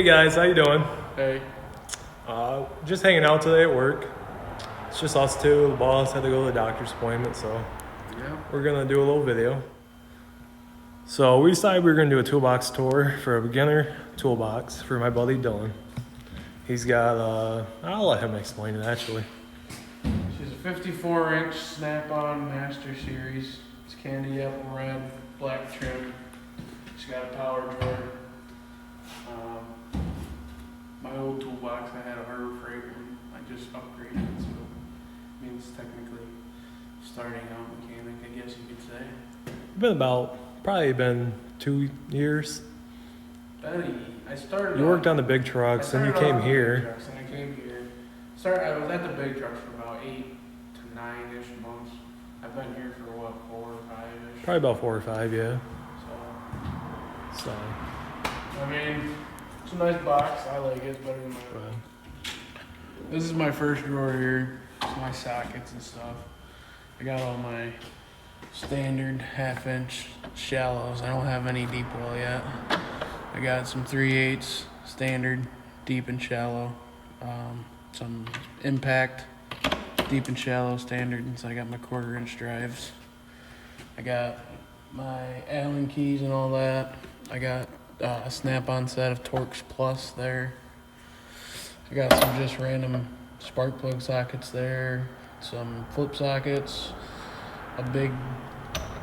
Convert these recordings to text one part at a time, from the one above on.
Hey guys, how you doing? Hey. Just hanging out today at work. It's just us two. The boss had to go to the doctor's appointment, so Yeah. we're gonna do a little video. So we decided we were gonna do a toolbox tour for a beginner toolbox for my buddy Dylan. He's got, I'll let him explain it actually. She's a 54-inch Snap-on Master Series. It's candy apple red, black trim. She's got a power drawer. My old toolbox, I had a Harbor Freight one. I just upgraded it, so it means technically starting out mechanic, I guess you could say. Probably been 2 years. I started. You worked on the big trucks, and you came here. And I came here. I was at the big trucks for about 8 to 9-ish months. I've been here for what, 4 or 5-ish. Probably about 4 or 5, yeah. So. I mean, it's a nice box. I like it. It's better than my own. This is my first drawer here. It's my sockets and stuff. I got all my standard 1/2-inch shallows. I don't have any deep well yet. I got some 3/8 standard deep and shallow. Some impact deep and shallow standard. And so I got my 1/4-inch drives. I got my Allen keys and all that. I got a Snap-on set of Torx Plus there. I got some just random spark plug sockets there, some flip sockets, a big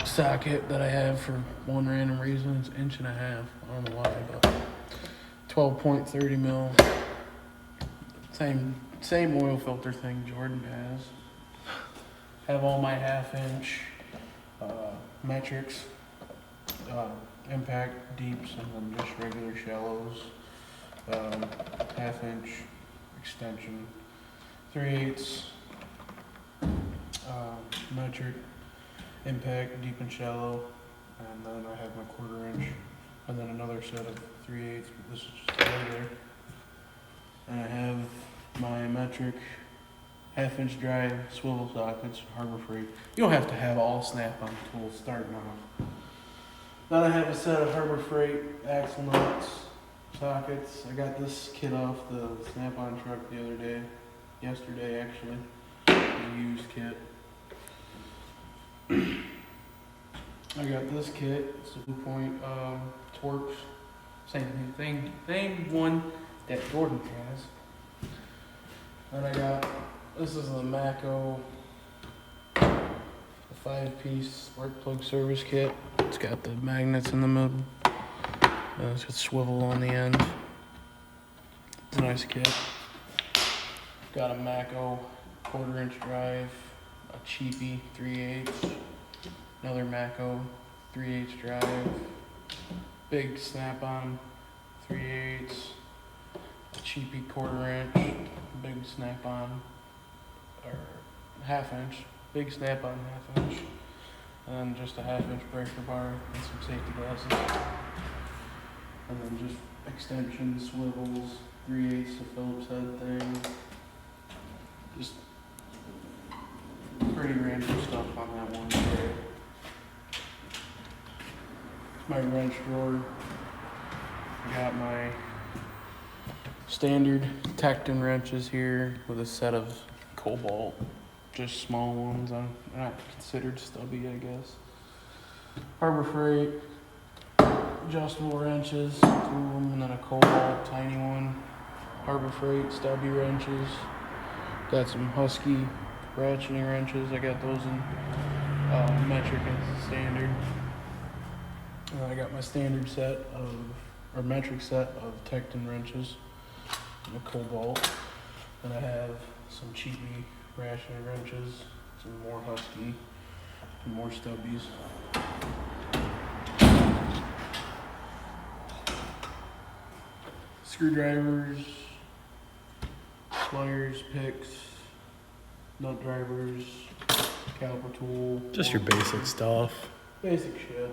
socket that I have for one random reason. It's 1.5 inches. I don't know why, but 12.30 mil. Same oil filter thing Jordan has. Have all my 1/2-inch metrics. Impact deeps and then just regular shallows, 1/2-inch extension, 3/8 metric, impact deep and shallow, and then I have my 1/4-inch, and then another set of 3/8, but this is just regular. And I have my metric 1/2-inch drive swivel sockets, Harbor Freight. You don't have to have all Snap-on tools starting off. Then I have a set of Harbor Freight axle nuts, sockets. I got this kit off the Snap-on truck yesterday actually, a used kit. I got this kit, it's a Blue Point Torx, same one that Jordan has. Then I got, this is the Mako, a 5-piece spark plug service kit. It's got the magnets in the middle. It's got swivel on the end. It's a nice kit. Got a Mako 1/4-inch drive, a cheapy 3/8, another Mako 3/8 drive, big Snap-on 3/8, a cheapy 1/4-inch, big Snap-on, or 1/2-inch, big Snap-on 1/2-inch. And then just a 1/2-inch breaker bar and some safety glasses. And then just extensions, swivels, 3/8 the Phillips head thing. Just pretty random stuff on that one tray. My wrench drawer. I got my standard Tecton wrenches here with a set of Cobalt. Just small ones. They're not considered stubby, I guess. Harbor Freight, adjustable wrenches, 2 of them, and then a Cobalt tiny one. Harbor Freight stubby wrenches. Got some Husky ratcheting wrenches. I got those in metric and standard. I got my standard metric set of Tecton wrenches and a Cobalt. And I have some cheapy ratcheting wrenches, some more Husky, and more stubbies. Screwdrivers, pliers, picks, nut drivers, caliper tool. Just your basic stuff. Basic shit.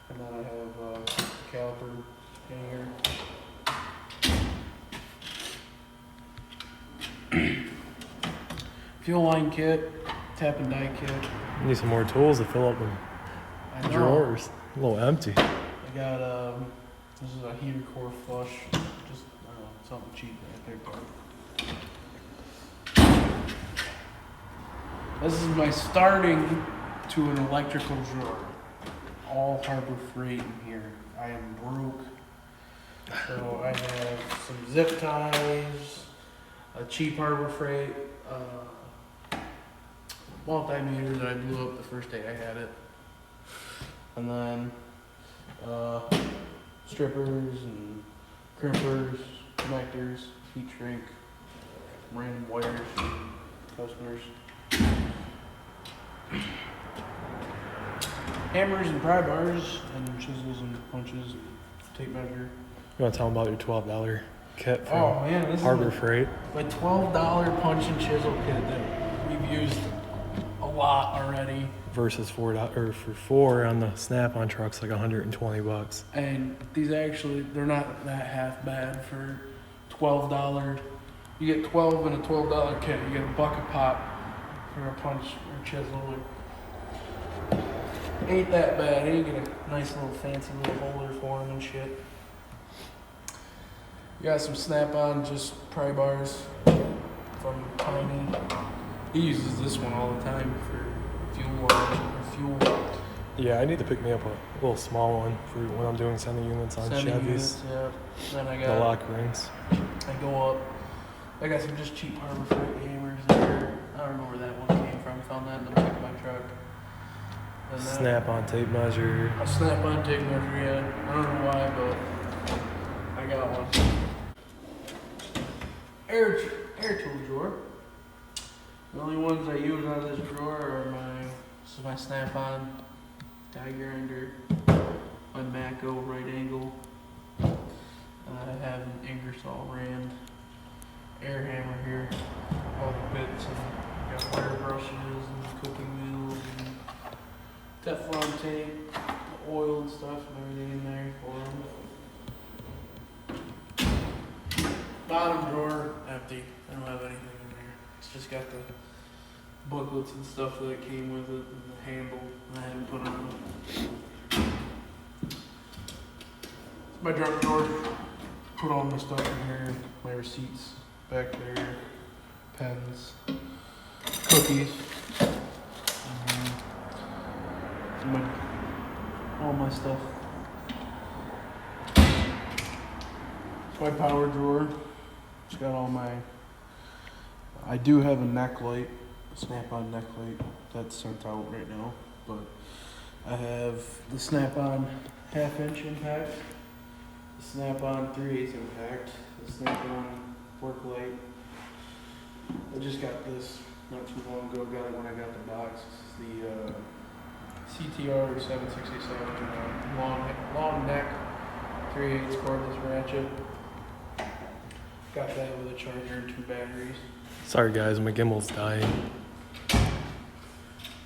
And then I have a caliper hanger. Fuel line kit, tap and die kit. You need some more tools to fill up the drawers. A little empty. I got This is a heater core flush. Just, I don't know, something cheap that I picked up. This is my starting to an electrical drawer. All Harbor Freight in here. I am broke. So I have some zip ties, a cheap Harbor Freight, multimeter that I blew up the first day I had it. And then strippers and crimpers, connectors, heat shrink, random wires, customers. Hammers and pry bars and chisels and punches, tape measure. You want to tell them about your $12 kit from Oh man, this Harbor is Freight? my $12 punch and chisel kit that we've used a lot already. Versus $4 or for 4 on the Snap-on trucks, like $120. And these actually, they're not that half bad for $12. You get 12 in a $12 kit. You get a bucket pop for a punch or chisel. Ain't that bad. You get a nice little fancy little holder for them and shit. You got some Snap-on just pry bars from Tiny. He uses this one all the time for fuel. Yeah, I need to pick me up a little small one for when I'm doing sending units on Sending Chevys. units, yeah. Then I The got lock rings. I go up. I got some just cheap Harbor Freight hammers there. I don't know where that one came from. Found that in the back of my truck. And then Snap-on tape measure. a Snap-on tape measure, yeah. I don't know why, but I got one. Air tool drawer. The only ones I use out of this drawer are this is my Snap-on die grinder, my Mako right angle. I have an Ingersoll Rand air hammer here, all the bits, and got wire brushes and cooking wheels and Teflon tape, the oil and stuff and everything in there for them. Bottom drawer, empty. I don't have anything in there. It's just got the booklets and stuff that came with it and the handle that I haven't put on. My junk drawer. Put all my stuff in here, my receipts back there, pens, cookies, all my stuff. My power drawer, it's got all my, I do have a neck light, a Snap-on neck light that's sent out right now, but I have the Snap-on 1/2" impact, the Snap-on 3/8 impact, the Snap-on work light. I just got this not too long ago, got it when I got the box. This is the CTR 767 long neck 3/8 cordless ratchet. Got that with a charger and 2 batteries. Sorry guys, my gimbal's dying.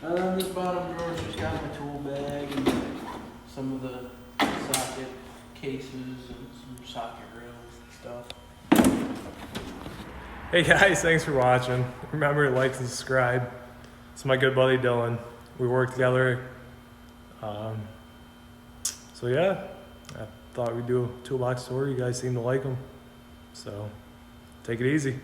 And then this bottom drawer's just got my tool bag and some of the socket cases and some socket rails and stuff. Hey guys, thanks for watching. Remember to like and subscribe. It's my good buddy Dylan. We work together. So yeah, I thought we'd do a toolbox tour. You guys seem to like them. So take it easy.